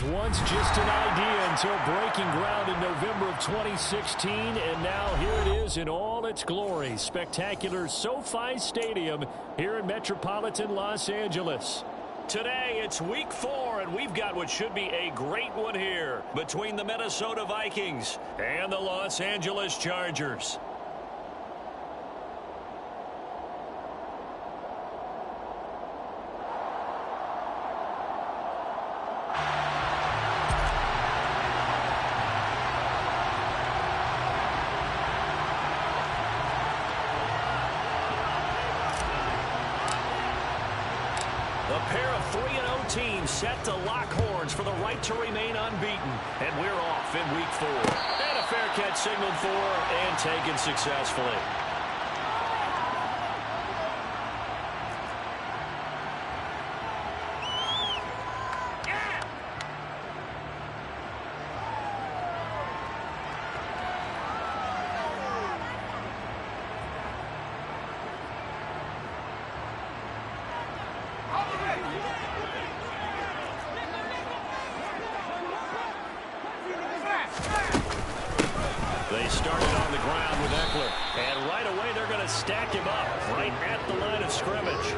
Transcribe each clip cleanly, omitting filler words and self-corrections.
was once just an idea until breaking ground in November of 2016, and now here it is in all its glory. Spectacular SoFi Stadium here in metropolitan Los Angeles. Today, it's week 4, and we've got what should be a great one here between the Minnesota Vikings and the Los Angeles Chargers. A pair of 3-0 teams set to lock horns for the right to remain unbeaten. And we're off in week 4. And a fair catch signaled for and taken successfully. They started on the ground with Eckler, and right away they're going to stack him up right at the line of scrimmage.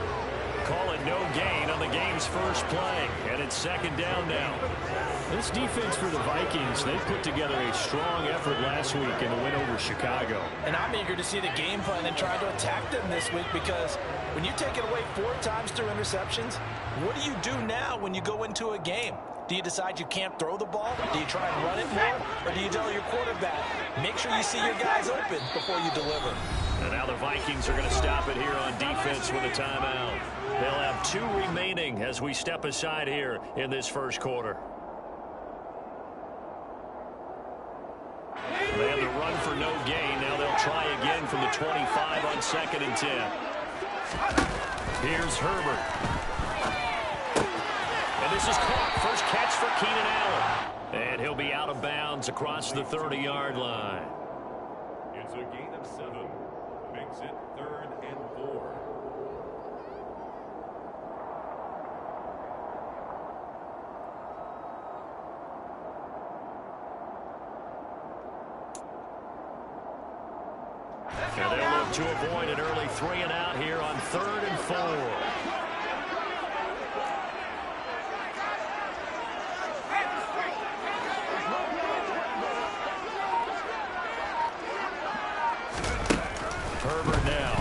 Call it no gain on the game's first play, and it's second down now. This defense for the Vikings, they put together a strong effort last week in the win over Chicago. And I'm eager to see the game plan and try to attack them this week, because when you take it away 4 times through interceptions, what do you do now when you go into a game? Do you decide you can't throw the ball? Do you try and run it more? Or do you tell your quarterback, make sure you see your guys open before you deliver? And now the Vikings are going to stop it here on defense with a timeout. They'll have 2 remaining as we step aside here in this first quarter. They have the run for no gain. Now they'll try again from the 25 on 2nd and 10. Here's Herbert. And this is caught. First catch for Keenan Allen. And he'll be out of bounds across the 30-yard line. It's a gain of 7. Makes it 3rd and 4. And they'll look to avoid an early 3 and out here on 3rd and 4. Herbert now.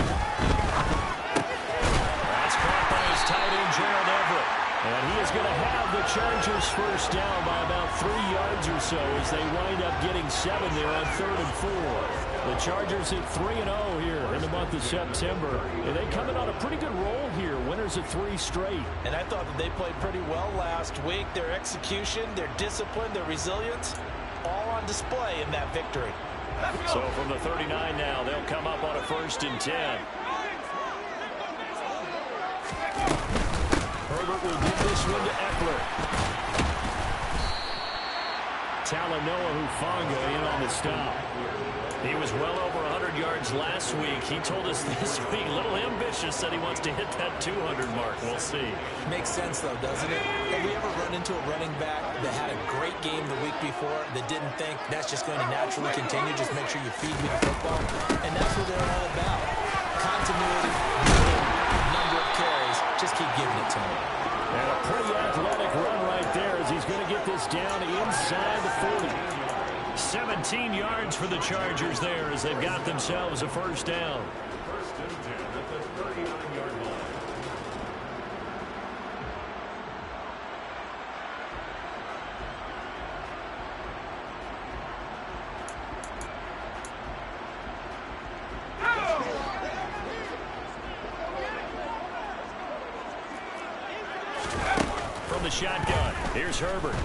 That's caught by his tight end, Gerald Everett. And he is going to have the Chargers first down by about 3 yards or so as they wind up getting 7 there on 3rd and 4. The Chargers at 3-0 here in the month of September. And they come in on a pretty good roll here. Winners of 3 straight. And I thought that they played pretty well last week. Their execution, their discipline, their resilience, all on display in that victory. So from the 39 now, they'll come up on a 1st and 10. Herbert will give this one to Eckler. Talanoa Hufanga in on the stop. He was well over 100 yards last week. He told us this week, a little ambitious, that he wants to hit that 200 mark. We'll see. Makes sense, though, doesn't it? Have we ever run into a running back that had a great game the week before that didn't think that's just going to naturally continue? Just make sure you feed me the football. And that's what they're all about. Continuity, number of carries. Just keep giving it to me. And a pretty athletic run right there as he's going to get this down inside the 40. 17 yards for the Chargers there as they've got themselves a first down. 1st and 10 at the 39-yard line. From the shotgun, here's Herbert.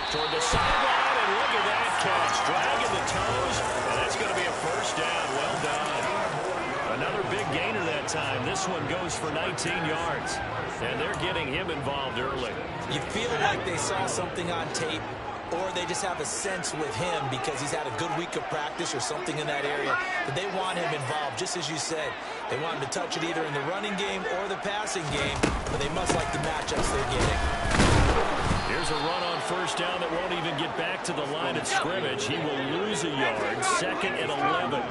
Toward the sideline, and look at that catch. Dragging the toes, and that's going to be a first down. Well done. Another big gainer that time. This one goes for 19 yards, and they're getting him involved early. You feel like they saw something on tape, or they just have a sense with him because he's had a good week of practice or something in that area, that they want him involved, just as you said. They want him to touch it either in the running game or the passing game, but they must like the matchups they're getting. Here's a run on first down that won't even get back to the line of scrimmage. He will lose a yard. 2nd and 11.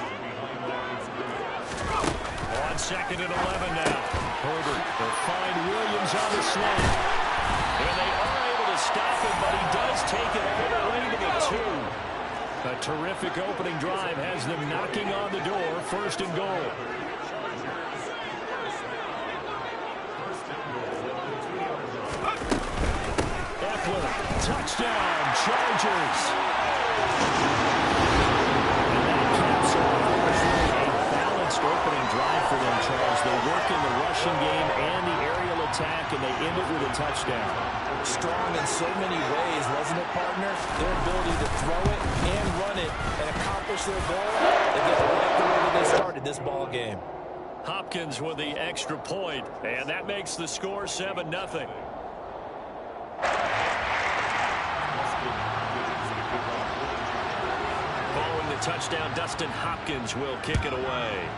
On 2nd and 11 now. Herbert will find Williams on the slant. And they are able to stop him, but he does take it all the way to the 2. A terrific opening drive has them knocking on the door. 1st and goal. Touchdown, Chargers. And that caps off a balanced opening drive for them, Charles. They work in the rushing game and the aerial attack, and they end it with a touchdown. Strong in so many ways, wasn't it, partner? Their ability to throw it and run it and accomplish their goal. They did it right the way that they started this ball game. Hopkins with the extra point, and that makes the score 7-0. Following the touchdown, Dustin Hopkins will kick it away.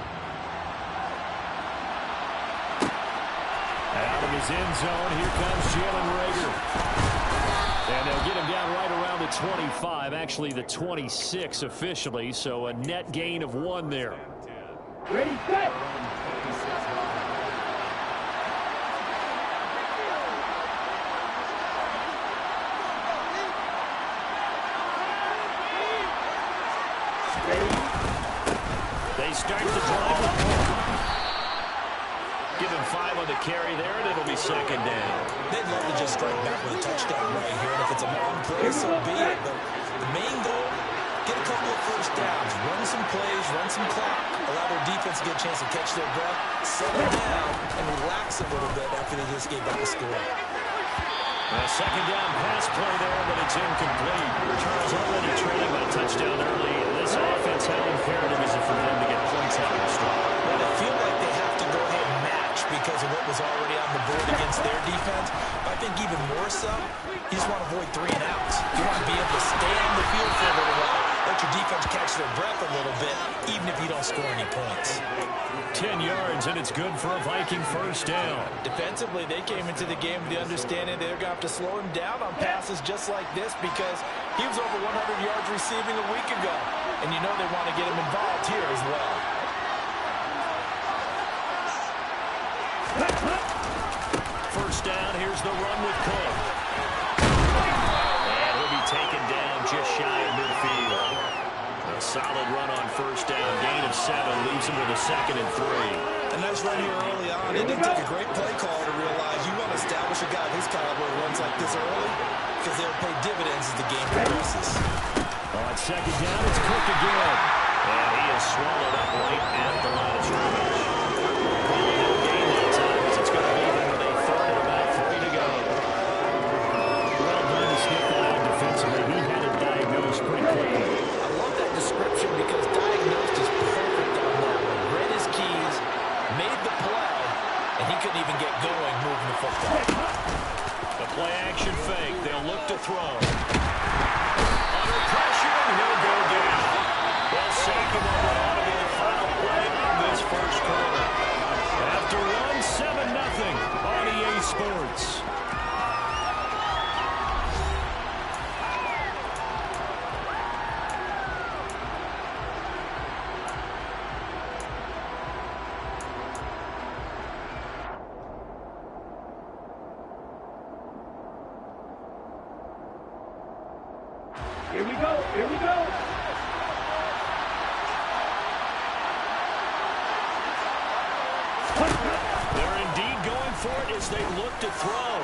Out of his end zone, here comes Jalen Reagor. And they'll get him down right around the 25, actually the 26 officially, so a net gain of 1 there. Ready, set! They start the drive with Cole. Give him 5 on the carry there, and it'll be 2nd down. They'd love to just strike back with a touchdown right here, and if it's a long play, so be it. But the main goal, get a couple of first downs, run some plays, run some clock, allow their defense to get a chance to catch their breath, settle down, and relax a little bit after they just gave up a score. A 2nd down pass play there, but it's incomplete. Charles already trailing by a touchdown early. This offense, how imperative is it for them to get points out of the start? Well, I feel like they have to go ahead and match because of what was already on the board against their defense. But I think even more so, you just want to avoid 3 and outs. You want to be able to stay on the field for a little while, let your defense catch their breath a little bit, even if you don't score any points. 10 yards, and it's good for a Viking first down. Defensively, they came into the game with the understanding they're going to have to slow him down on passes just like this because he was over 100 yards receiving a week ago. And you know they want to get him involved here as well. First down, here's the run with Cook. And he'll be taken down just shy of midfield. A solid run on first down, gain of 7, leaves him with a 2nd and 3. A nice run here early on. It didn't take a great play call to realize you want to establish a guy of his caliber who runs like this early because they'll pay dividends as the game progresses. On 2nd down, it's Cook again. And he is swallowed up late at the line of scrimmage. Probably no gain that time as it's going to be there with a 3rd and about 3 to go. Well done to sniff that out defensively. He had it diagnosed pretty quickly. I love that description because diagnosed is perfect on that one. Read his keys, made the play, and he couldn't even get going moving the football. The play action fake. They'll look to throw. Under pressure, and he'll go down. They'll sack him on what ought to be the final play of this first quarter. After 1-7-0 on EA Sports. Here we go, here we go. They're indeed going for it as they look to throw.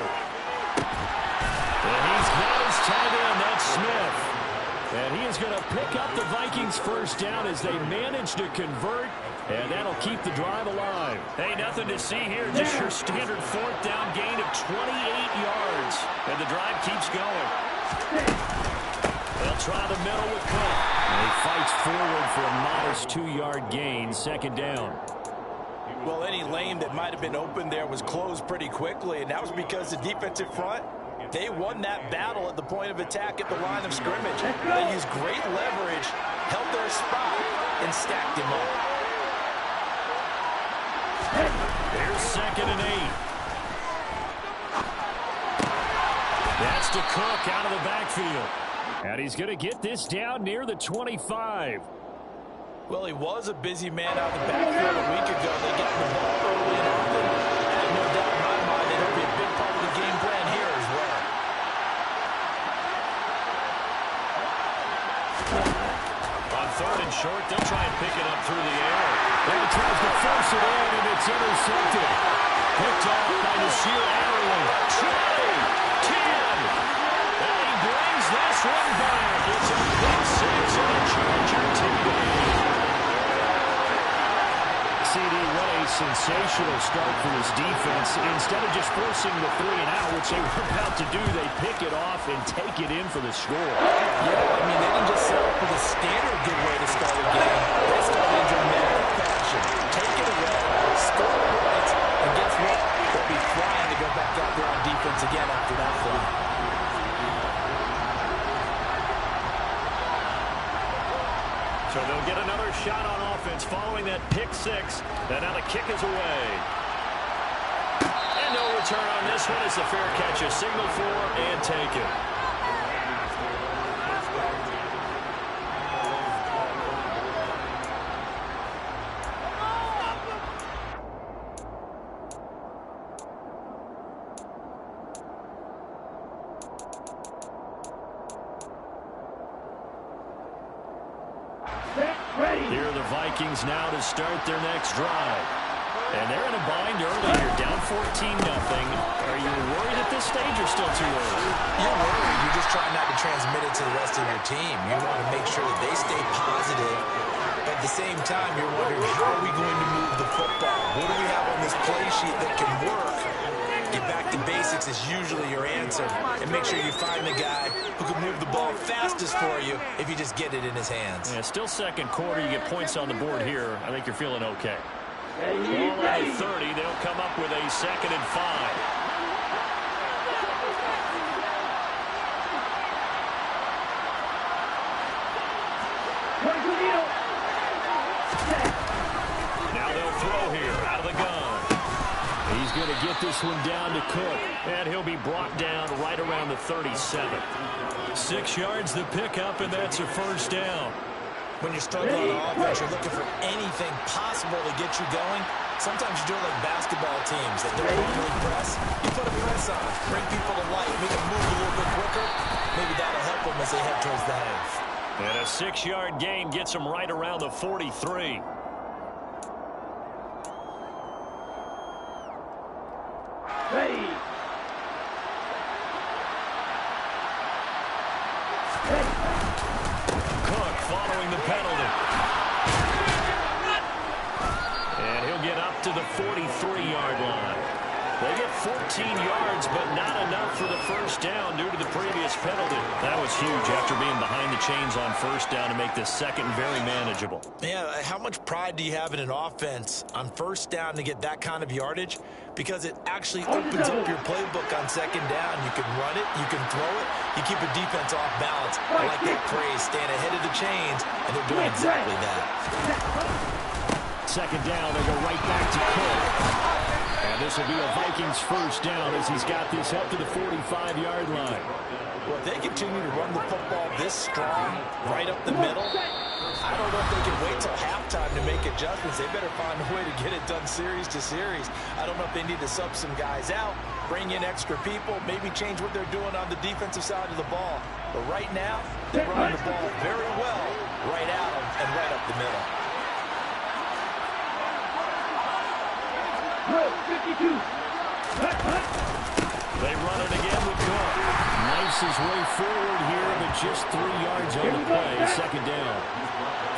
And he's got his tight end, that's Smith. And he is going to pick up the Vikings first down as they manage to convert. And that'll keep the drive alive. Hey, nothing to see here. Just your standard 4th down gain of 28 yards. And the drive keeps going. They'll try the middle with Cook. And he fights forward for a modest 2-yard gain, 2nd down. Well, any lane that might have been open there was closed pretty quickly, and that was because the defensive front, they won that battle at the point of attack at the line of scrimmage. They used great leverage, held their spot, and stacked him up. Here's 2nd and 8. That's to Cook out of the backfield. And he's going to get this down near the 25. Well, he was a busy man out of the backfield a week ago. They got the ball early and often. And no doubt in my mind that he'll be a big part of the game plan here as well. On 3rd and short, they'll try and pick it up through the air. And he tries to force it in, and it's intercepted. Picked off by Nasir Adderley. 20, 10. And he brings this one back. It's a big 6 and a Charger TD. CD, what a sensational start for this defense. Instead of just forcing the 3 and out, which they were about to do, they pick it off and take it in for the score. Yeah, I mean, they didn't just settle for the standard good way to start a game. They started in dramatic fashion. Take it away, score points, and guess what? They'll be flying to go back out there on defense again after that play. So they'll get another shot on offense following that pick 6. And now the kick is away. And no return on this one. It's a fair catch, a signal for and take it. Here are the Vikings now to start their next drive. And they're in a bind early here, down 14-0. Are you worried at this stage or still too early? You're worried. You're just trying not to transmit it to the rest of your team. You want to make sure that they stay positive. But at the same time, you're wondering, how are we going to move the football? What do we have on this play sheet that can work? Get back to basics is usually your answer. And make sure you find the guy who can move the ball fastest for you if you just get it in his hands. Yeah, still second quarter. You get points on the board here. I think you're feeling okay. Ball out of 30. They'll come up with a 2nd and 5. Now they'll throw here out of the gun. He's going to get this one down to Cook, and he'll be brought down right around the 37. 6 yards the pickup, and that's a first down. When you're struggling on offense, you're looking for anything possible to get you going. Sometimes you do it like basketball teams that don't really press. You put a press on, bring people to life, make them move a little bit quicker. Maybe that'll help them as they head towards the half. And a 6-yard gain gets them right around the 43. Ready. Cook following the penalty. And he'll get up to the 43-yard line. They get 14 yards, but not enough for the first down due to the previous penalty. That was huge after being behind the chains on first down to make this second very manageable. Yeah, how much pride do you have in an offense on first down to get that kind of yardage? Because it actually opens up your playbook on second down. You can run it, you can throw it, you keep your defense off balance. I like that phrase, staying ahead of the chains, and they're doing exactly that. Second down, they go right back to Cook. And this will be a Vikings first down as he's got this up to the 45-yard line. Well, if they continue to run the football this strong, right up the middle, I don't know if they can wait till halftime to make adjustments. They better find a way to get it done series to series. I don't know if they need to sub some guys out, bring in extra people, maybe change what they're doing on the defensive side of the ball. But right now, they're running the ball very well right out and right up the middle. 52. They run it again with Cook. Knifes his way forward here, but just 3 yards on the play. Second down.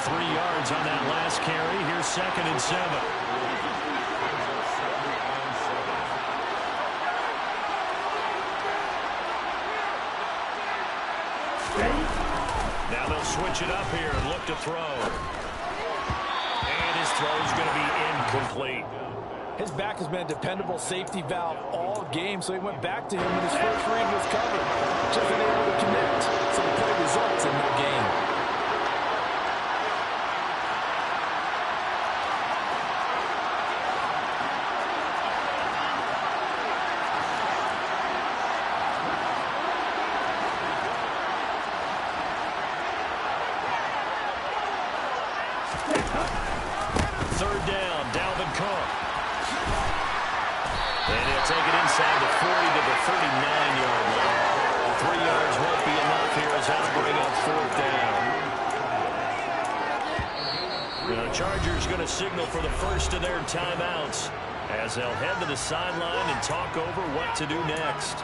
3 yards on that last carry. Here's 2nd and 7. Now they'll switch it up here and look to throw. And his throw is going to be incomplete. His back has been a dependable safety valve all game, so he went back to him when his first read was covered. Just unable to connect, so the play results in no gain. Third down, Dalvin Cook. And he'll take it inside the 40 to the 39-yard line. 3 yards won't be enough here as that'll bring up fourth down. The Chargers going to signal for the first of their timeouts as they'll head to the sideline and talk over what to do next.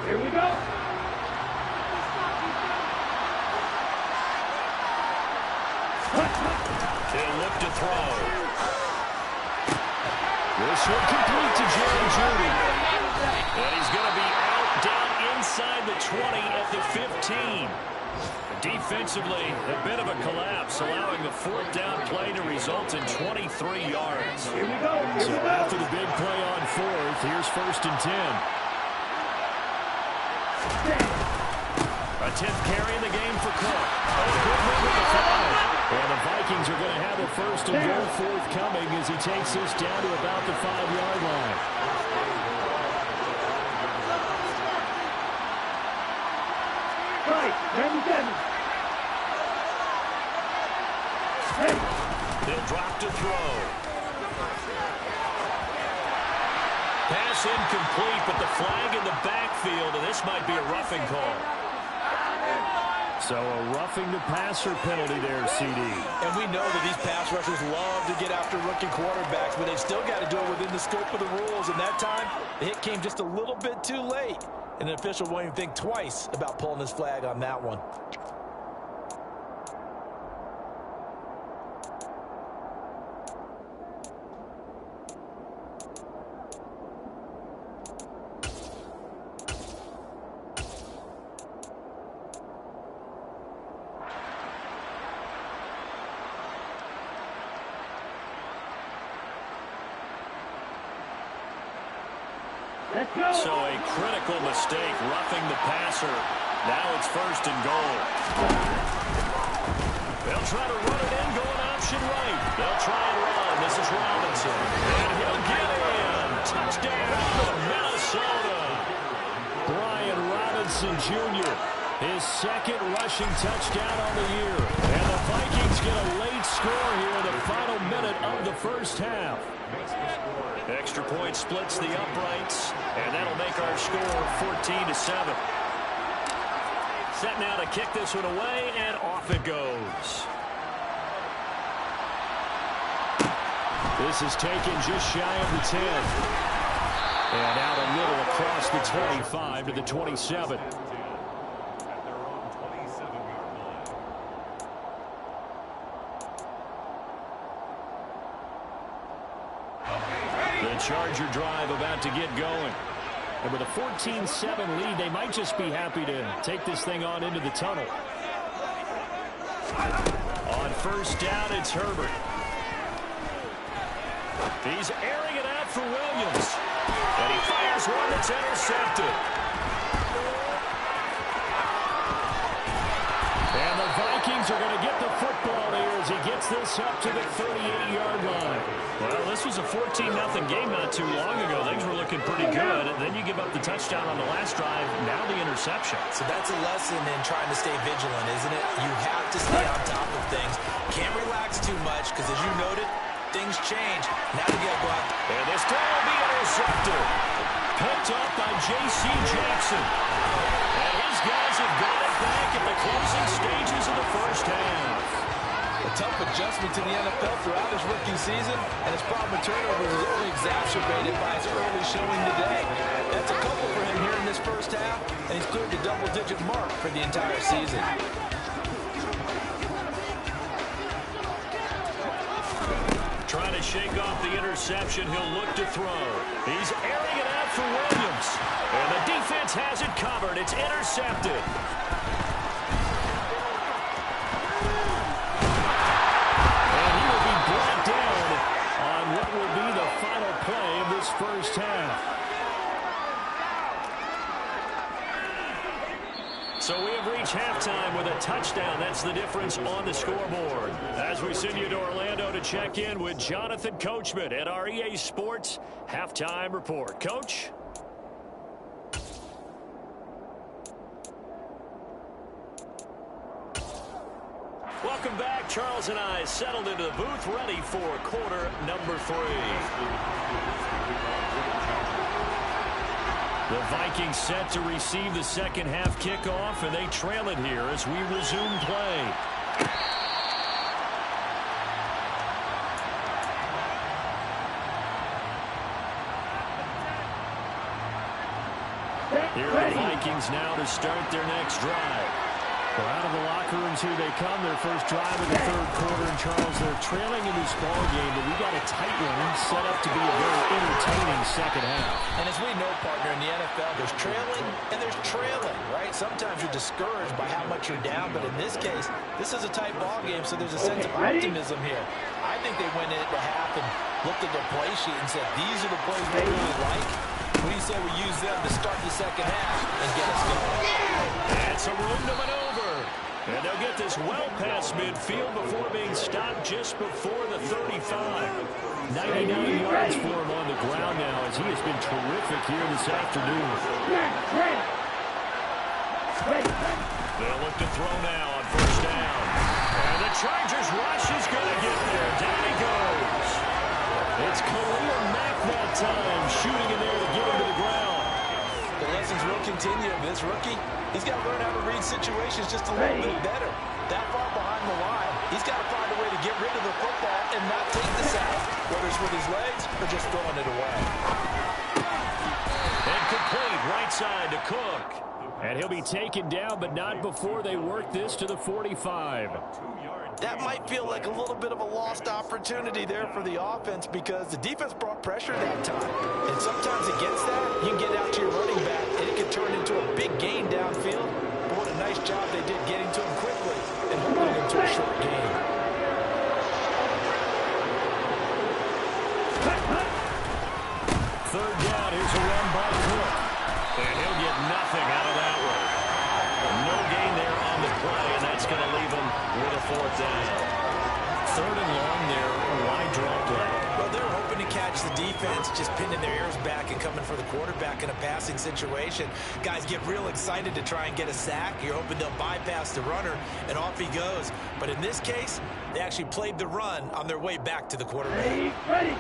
Here we go. He'll look to throw. This one complete to Jerry Jeudy. And he's going to be out down inside the 20 at the 15. Defensively, a bit of a collapse, allowing the fourth down play to result in 23 yards. Here we go. So after the big play on fourth, here's first and 10. A 10th carry in the game for Cook. Good move at the 5. And the Vikings are going to have a first and goal forthcoming as he takes this down to about the 5-yard line. Right, 97. He'll drop to throw. Pass incomplete, but the flag in the backfield, and this might be a roughing call. So a roughing the passer penalty there, CD. And we know that these pass rushers love to get after rookie quarterbacks, but they've still got to do it within the scope of the rules. And that time, the hit came just a little bit too late. And an official won't even think twice about pulling his flag on that one. Let's go. So a critical mistake, roughing the passer. Now it's first and goal. They'll try to run it in, going option right. They'll try and run. This is Robinson. And he'll get in. Touchdown, Minnesota. Brian Robinson Jr., his second rushing touchdown on the year. And the Vikings get a late score here in the final minute of the first half. Extra point splits the uprights, and that'll make our score 14-7. Set now to kick this one away, and off it goes. This is taken just shy of the 10. And out a little across the 25 to the 27. Charger drive about to get going. And with a 14-7 lead, they might just be happy to take this thing on into the tunnel. On first down, it's Herbert. He's airing it out for Williams. And he fires one that's intercepted. And the Vikings are going to get the football here as he gets this up to the 38-yard line. Well, this was a 14-0 game not too long ago. Things were looking pretty good. And then you give up the touchdown on the last drive. Now the interception. So that's a lesson in trying to stay vigilant, isn't it? You have to stay on top of things. Can't relax too much because, as you noted, things change. Now you got to go out. And this throw will be intercepted. Picked up by J.C. Jackson. And his guys have got it back at the closing stages of the first half. A tough adjustment to the NFL throughout his rookie season, and his problem with turnovers is only exacerbated by his early showing today. That's a couple for him here in this first half, and he's cleared the double-digit mark for the entire season. Trying to shake off the interception, he'll look to throw. He's airing it out for Williams. And the defense has it covered. It's intercepted. is the difference on the scoreboard. As we send you to Orlando to check in with Jonathan Coachman at our EA Sports Halftime Report. Coach? Welcome back. Charles and I settled into the booth, ready for quarter number 3. The Vikings set to receive the second half kickoff, and they trail it here as we resume play. Here are the Vikings now to start their next drive. Well, out of the locker rooms here they come. Their first drive of the third quarter. And Charles, they're trailing in this ball game, but we got a tight one set up to be a very entertaining second half. And as we know, partner, in the NFL, there's trailing and there's trailing, right? Sometimes you're discouraged by how much you're down, but in this case, this is a tight ball game, so there's a sense of optimism here. I think they went into half and looked at their play sheet and said, these are the plays we really like. What do you say we use them to start the second half and get us going? That's a room to maneuver. And they'll get this well past midfield before being stopped just before the 35. 99 yards for him on the ground now as he has been terrific here this afternoon. They'll look to throw now on first down. And the Chargers rush is going to get there. Down he goes. It's Khalil Mack that time, shooting in there to get him to the ground. The lessons will continue of this rookie. He's got to learn how to read situations just a little bit better. That far behind the line, he's got to find a way to get rid of the football and not take the sack, whether it's with his legs or just throwing it away. And complete right side to Cook. And he'll be taken down, but not before they work this to the 45. That might feel like a little bit of a lost opportunity there for the offense because the defense brought pressure that time. And sometimes against that, you can get out to your running back, and it can turn into a big gain downfield. But what a nice job they did getting to him quickly and holding him to a short gain. Third down, here's a run by Cook. And he'll get nothing out of that one. No gain there on the play, and that's going to leave him with a fourth down. Third and long there, wide draw play. Well, they're hoping to catch the defense, just pinning their ears back and coming for the quarterback in a passing situation. Guys get real excited to try and get a sack. You're hoping they'll bypass the runner, and off he goes. But in this case, they actually played the run on their way back to the quarterback. Ready.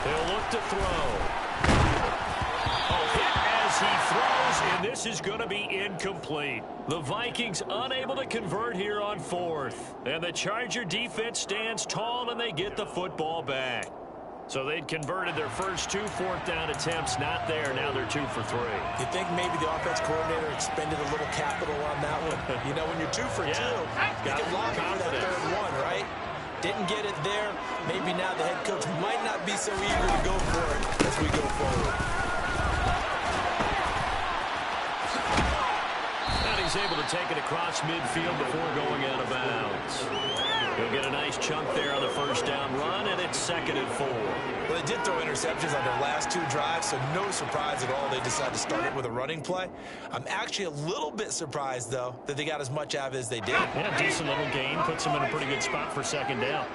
He'll look to throw. Hit as he throws, and this is going to be incomplete. The Vikings unable to convert here on fourth. And the Charger defense stands tall, and they get the football back. So they'd converted their first 2 fourth down attempts, not there. Now they're 2 for 3. You think maybe the offense coordinator expended a little capital on that one? You know, when you're 2 for 2, you can lock it for that third one, right? Didn't get it there. Maybe now the head coach might not be so eager to go for it as we go forward. And he's able to take it across midfield before going out of bounds. He'll get a nice chunk there on the first down run, and it's 2nd and 4. Well, they did throw interceptions on their last 2 drives, so no surprise at all they decided to start it with a running play. I'm actually a little bit surprised, though, that they got as much out of it as they did. Yeah, decent little gain. Puts them in a pretty good spot for 2nd down.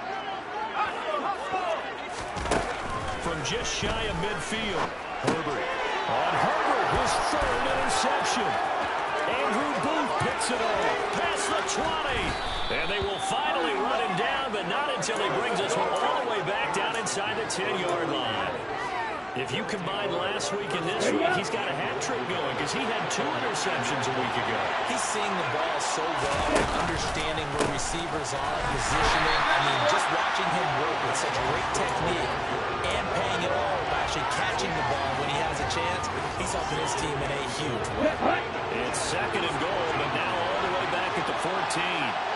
From just shy of midfield, Herbert. On Herbert, his 3rd interception. Andrew Booth picks it up past the 20. And they will finally run him down, but not until he brings us all the way back down inside the 10-yard line. If you combine last week and this week, he's got a hat trick going because he had 2 interceptions a week ago. He's seeing the ball so well, understanding where receivers are, positioning. I mean, just watching him work with such great technique and paying it all by actually catching the ball when he has a chance, he's helping his team in a huge way. It's 2nd and goal, but now all the way back at the 14.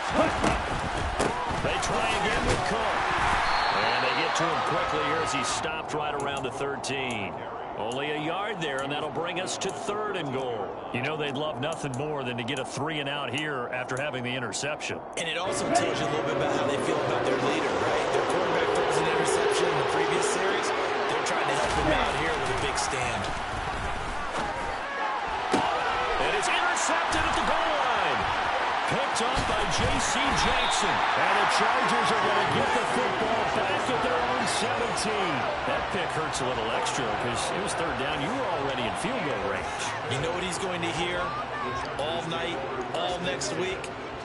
They try again with Cook. And they get get to him quickly here as he stopped right around the 13. Only a yard there, and that'll bring us to 3rd and goal. You know they'd love nothing more than to get a 3-and-out here after having the interception. And it also tells you a little bit about how they feel about their leader, right? Their quarterback throws an interception in the previous series. They're trying to help him out here with a big stand. And it's intercepted at the goal line. Picked up by J.C. Jackson. And the Chargers are going to get the football back at their own 17. That pick hurts a little extra because it was 3rd down. You were already in field goal range. You know what he's going to hear all night, all next week?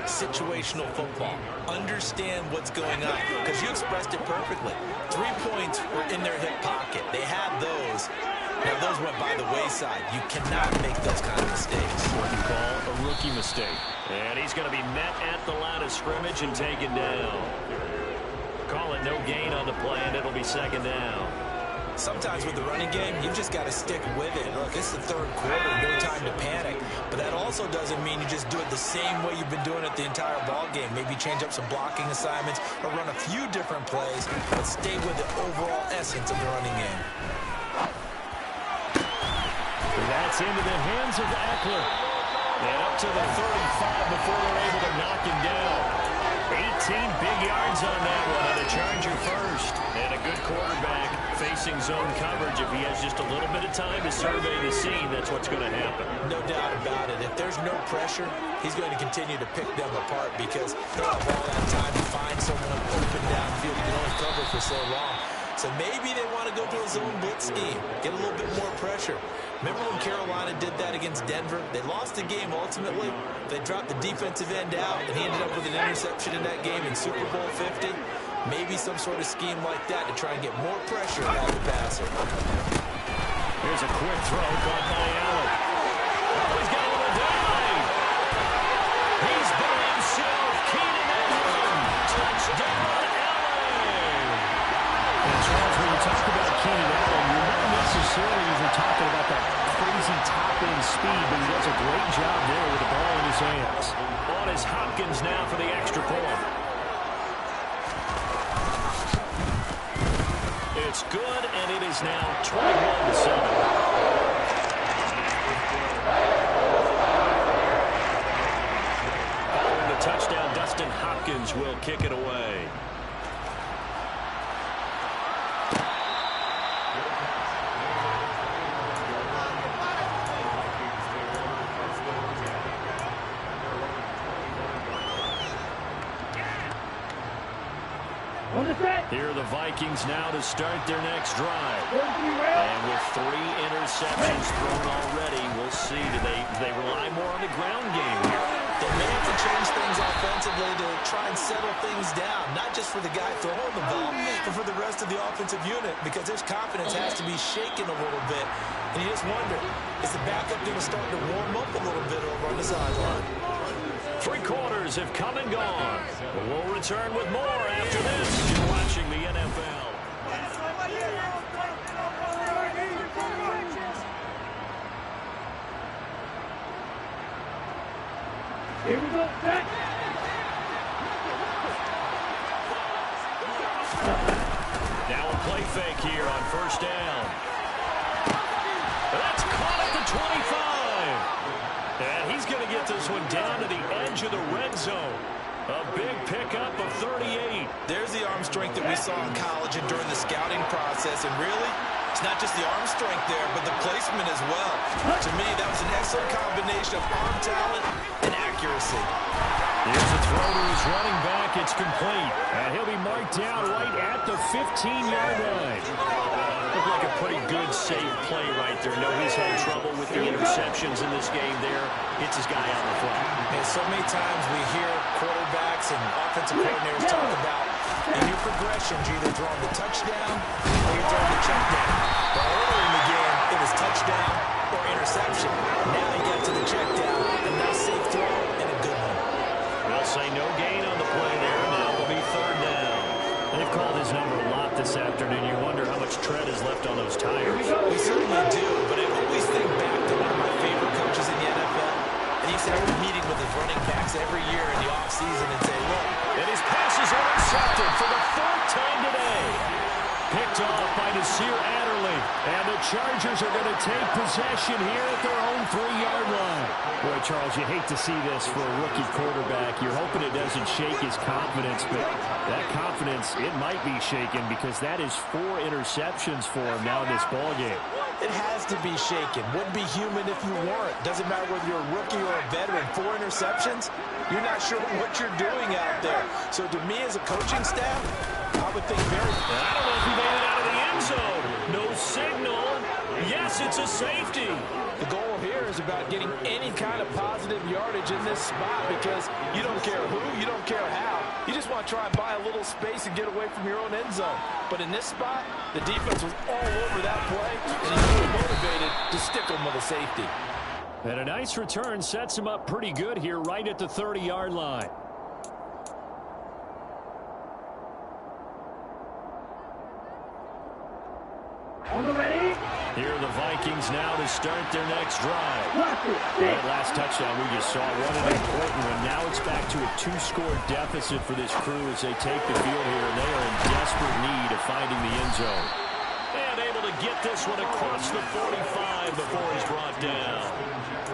Situational football. Understand what's going on because you expressed it perfectly. 3 points were in their hip pocket. They had those. Now, those went by the wayside. You cannot make those kind of mistakes. What you call a rookie mistake. And he's going to be met at the line of scrimmage and taken down. Call it no gain on the play, and it'll be 2nd down. Sometimes with the running game, you've just got to stick with it. Look, it's the 3rd quarter, no time to panic. But that also doesn't mean you just do it the same way you've been doing it the entire ball game. Maybe change up some blocking assignments or run a few different plays, but stay with the overall essence of the running game. That's into the hands of Eckler. And up to the 35 before they're able to knock him down. 18 big yards on that one, and a Charger first. And a good quarterback facing zone coverage. If he has just a little bit of time to survey the scene, that's what's going to happen. No doubt about it. If there's no pressure, he's going to continue to pick them apart because he'll have all that time to find someone open downfield. He can only cover for so long. So maybe they want to go to a zone blitz scheme, get a little bit more pressure. Remember when Carolina did that against Denver? They lost the game ultimately. They dropped the defensive end out, and he ended up with an interception in that game in Super Bowl 50. Maybe some sort of scheme like that to try and get more pressure out of the passer. Here's a quick throw caught by Allen. Oh, he's got a little dive. He's by himself. Keenan Allen. Touchdown, Allen. And Charles, when you talk about Keenan Allen, you're not necessarily even talking about that crazy top-end speed, but he does a great job there with the ball in his hands. On is Hopkins now for the extra point. It's good, and it is now 21-7. Following the touchdown, Dustin Hopkins will kick it away. Here are the Vikings now to start their next drive. And with 3 interceptions thrown already, we'll see. Do they rely more on the ground game here? They may have to change things offensively to try and settle things down, not just for the guy throwing the ball, but for the rest of the offensive unit, because their confidence has to be shaken a little bit. And you just wonder, is the backup going to start to warm up a little bit over on the sideline? 3 quarters have come and gone. We'll return with more after this. You're watching the NFL. Here we go, set. Now a play fake here on 1st down. That's caught at the 25. And he's going to get this one down to the edge of the red zone. A big pickup of 38. There's the arm strength that we saw in college and during the scouting process. And really, it's not just the arm strength there, but the placement as well. To me, that was an excellent combination of arm talent and accuracy. Here's a throw to his running back. It's complete. And he'll be marked down right at the 15-yard line. Looked like a pretty good, safe play right there. No, he's had trouble with the interceptions in this game there. Hits his guy out in the flat. And so many times we hear quarterbacks and offensive coordinators talk about in your progressions, you're either throwing the touchdown or you're throwing the check down. But earlier in the game, it was touchdown or interception. Now you get to the check down, and now safe throw and a good one. They'll say no gain on the play there. Now it'll be 3rd down. They've called his number a lot this afternoon. You wonder how much tread is left on those tires. We certainly do, but I always think back to one of my favorite coaches in the NFL. And he used to have a meeting with his running backs every year in the offseason and say, look. And his pass is intercepted for the 3rd time today. Picked off by Nasir Adderley. And the Chargers are going to take possession here at their own 3-yard line. Boy, Charles, you hate to see this for a rookie quarterback. You're hoping it doesn't shake his confidence, but that confidence, it might be shaken because that is 4 interceptions for him now in this ballgame. It has to be shaken. Wouldn't be human if you weren't. Doesn't matter whether you're a rookie or a veteran. 4 interceptions, you're not sure what you're doing out there. So to me as a coaching staff, I would think very... I don't know if he made it out of the end zone. No signal. Yes, it's a safety. The goal here is about getting any kind of positive yardage in this spot because you don't care who, you don't care how. You just want to try and buy a little space and get away from your own end zone. But in this spot, the defense was all over that play, and he's really motivated to stick him with a safety. And a nice return sets him up pretty good here right at the 30-yard line. Here are the Vikings now to start their next drive. That last touchdown we just saw, what an important one. Now it's back to a 2-score deficit for this crew as they take the field here, and they are in desperate need of finding the end zone. And able to get this one across the 45 before he's brought down.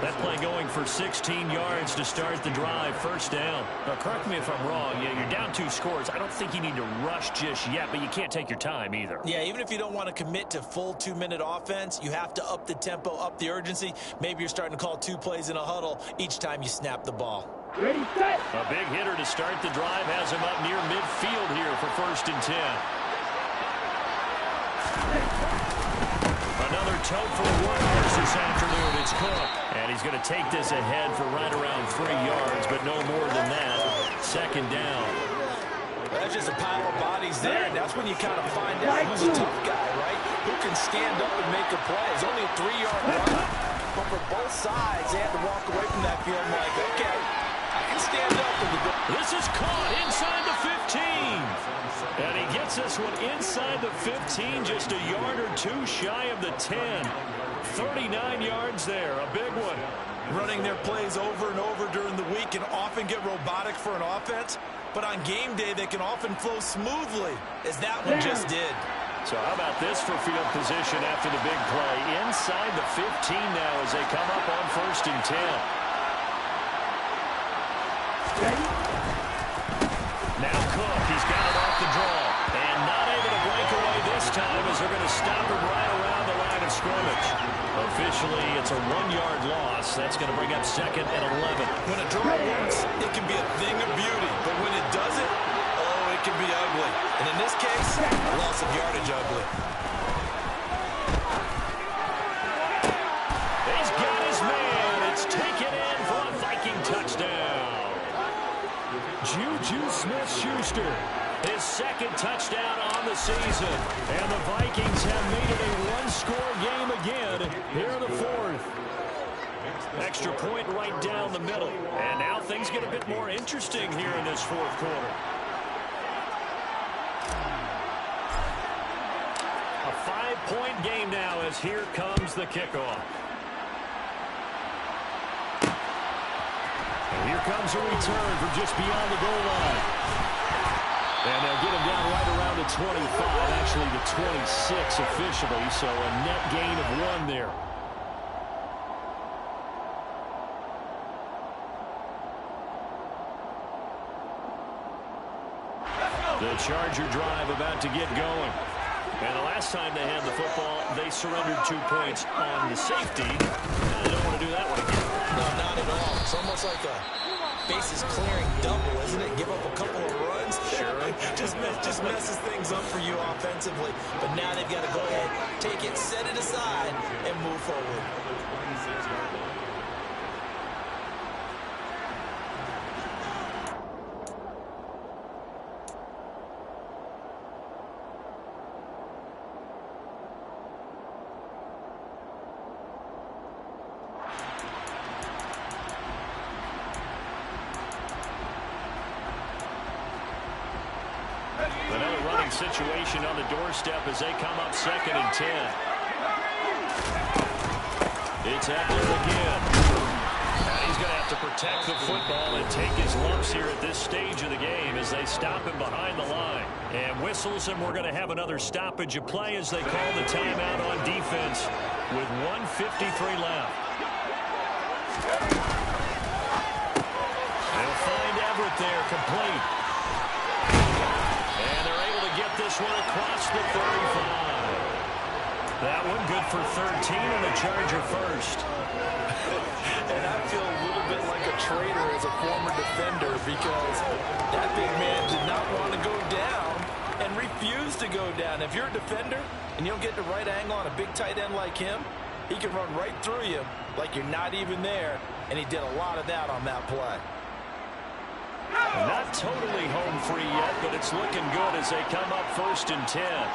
That play going for 16 yards to start the drive, first down. Now, correct me if I'm wrong. Yeah, you're down 2 scores. I don't think you need to rush just yet, but you can't take your time either. Yeah, even if you don't want to commit to full 2-minute offense, you have to up the tempo, up the urgency. Maybe you're starting to call 2 plays in a huddle each time you snap the ball. Ready, set. A big hitter to start the drive has him up near midfield here for 1st and 10. Another tote for the workhorse this afternoon. It's Cook. And he's going to take this ahead for right around 3 yards, but no more than that. 2nd down. That's just a pile of bodies there, and that's when you kind of find out who's a tough guy, right? Who can stand up and make a play. It's only a 3-yard run, but for both sides, they had to walk away from that field like, okay, I can stand up. This is caught inside the 15. And he gets this one inside the 15, just a yard or 2 shy of the 10. 39 yards there, a big one. Running their plays over and over during the week can often get robotic for an offense, but on game day they can often flow smoothly, as that one just did. So how about this for field position after the big play? Inside the 15 now as they come up on 1st and 10. Now Cook, he's got it off the draw, and not able to break away this time as they're going to stop him right around the line of scrimmage. Officially, it's a 1-yard loss. That's going to bring up 2nd and 11. When a draw works, it can be a thing of beauty, but when it doesn't, oh, it can be ugly. And in this case, a loss of yardage ugly. He's got his man. It's taken in for a Viking touchdown. Juju Smith-Schuster, his 2nd touchdown on the season. And the Vikings have made it a 1-score game again here in the 4th. Extra point right down the middle. And now things get a bit more interesting here in this 4th quarter. A 5-point game now as here comes the kickoff. And here comes a return from just beyond the goal line. And they'll get him down right around the 25, actually the 26 officially, so a net gain of 1 there. The Charger drive about to get going. And the last time they had the football, they surrendered 2 points on the safety. And they don't want to do that one again. No, not at all. It's almost like a bases clearing double, isn't it? Give up a couple of runs. Sure. just messes things up for you offensively. But now they've got to go ahead, take it, set it aside, and move forward. Another running situation on the doorstep as they come up 2nd and 10. It's Eckler again. And he's going to have to protect the football and take his lumps here at this stage of the game as they stop him behind the line. And whistles, and we're going to have another stoppage of play as they call the timeout on defense with 1:53 left. They'll find Everett there, complete. And they're able to get this one across the 35. That one good for 13 and a Charger first. And I feel a little bit like a traitor as a former defender because that big man did not want to go down and refused to go down. If you're a defender and you don't get the right angle on a big tight end like him, he can run right through you like you're not even there, and he did a lot of that on that play. Not totally home free yet, but it's looking good as they come up 1st and 10.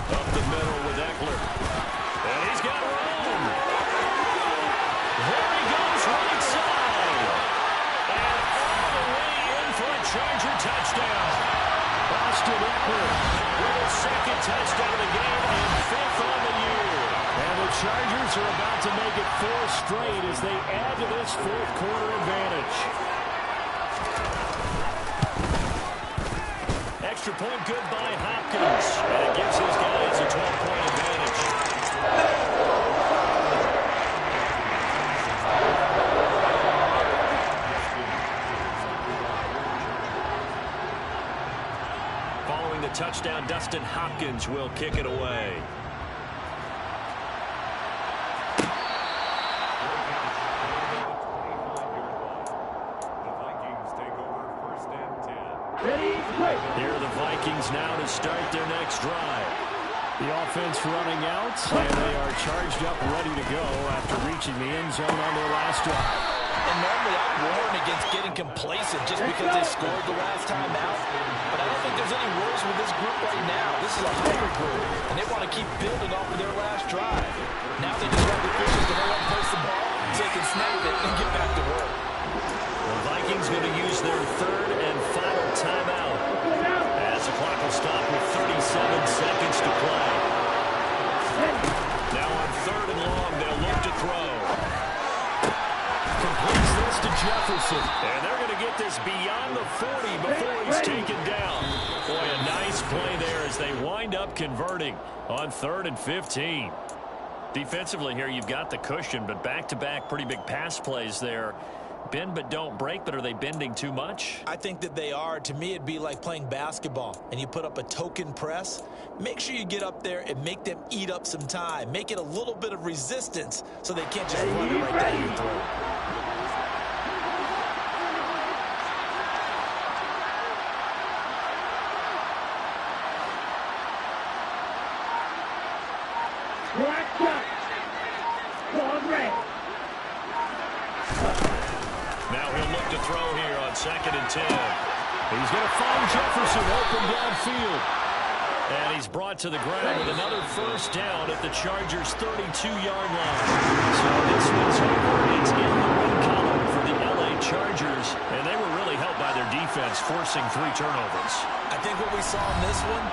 Up the middle with Eckler. And he's got room. There he goes, right side. And all the way in for a Charger touchdown. Austin Eckler with his 2nd touchdown of the game and 5th on the year. And the Chargers are about to make it 4 straight as they add to this 4th quarter advantage. Extra point good by Hopkins. And it gives his guys a 12-point advantage. Following the touchdown, Dustin Hopkins will kick it away. Here are the Vikings now to start their next drive. The offense running out, and they are charged up, ready to go after reaching the end zone on their last drive. And normally I warn against getting complacent just because they scored the last time out. But I don't think there's any worries with this group right now. This is a hungry group, and they want to keep building off of their last drive. Now they just want the officials to hurry up and place the ball so they can snap it and get back to work. The Vikings going to use their 3rd and final timeout as the clock will stop with 37 seconds to play. Now on 3rd and long, they'll look to throw. Completes this to Jefferson. And they're going to get this beyond the 40 before he's taken down. Boy, a nice play there as they wind up converting on 3rd and 15. Defensively here, you've got the cushion, but back-to-back pretty big pass plays there. Bend but don't break, but are they bending too much? I think that they are. To me, it'd be like playing basketball, and you put up a token press. Make sure you get up there and make them eat up some time. Make it a little bit of resistance so they can't just run it right down your throat. Now he'll look to throw here on 2nd and 10. He's going to find Jefferson open downfield. And he's brought to the ground with another 1st down at the Chargers' 32-yard line. So this one's over. It's in the win column for the LA Chargers. And they were really helped by their defense, forcing 3 turnovers. I think what we saw in this one,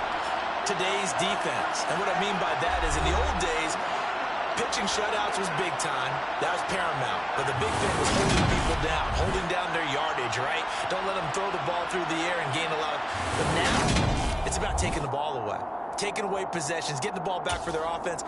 today's defense. And what I mean by that is in the old days, pitching shutouts was big time. That was paramount. But the big thing was holding people down, holding down their yardage, right? Don't let them throw the ball through the air and gain a lot of... But now, it's about taking the ball away. Taking away possessions, getting the ball back for their offense.